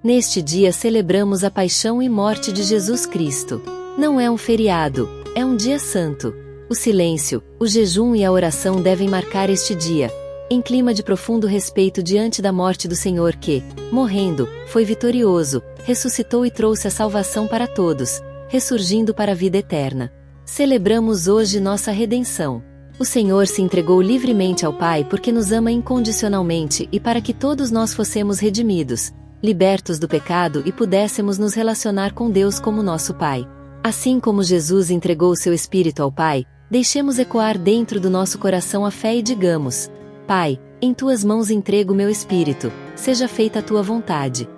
Neste dia celebramos a paixão e morte de Jesus Cristo. Não é um feriado, é um dia santo. O silêncio, o jejum e a oração devem marcar este dia, em clima de profundo respeito diante da morte do Senhor que, morrendo, foi vitorioso, ressuscitou e trouxe a salvação para todos, ressurgindo para a vida eterna. Celebramos hoje nossa redenção. O Senhor se entregou livremente ao Pai porque nos ama incondicionalmente e para que todos nós fossemos redimidos, libertos do pecado e pudéssemos nos relacionar com Deus como nosso Pai. Assim como Jesus entregou seu Espírito ao Pai, deixemos ecoar dentro do nosso coração a fé e digamos: Pai, em tuas mãos entrego meu espírito, seja feita a tua vontade.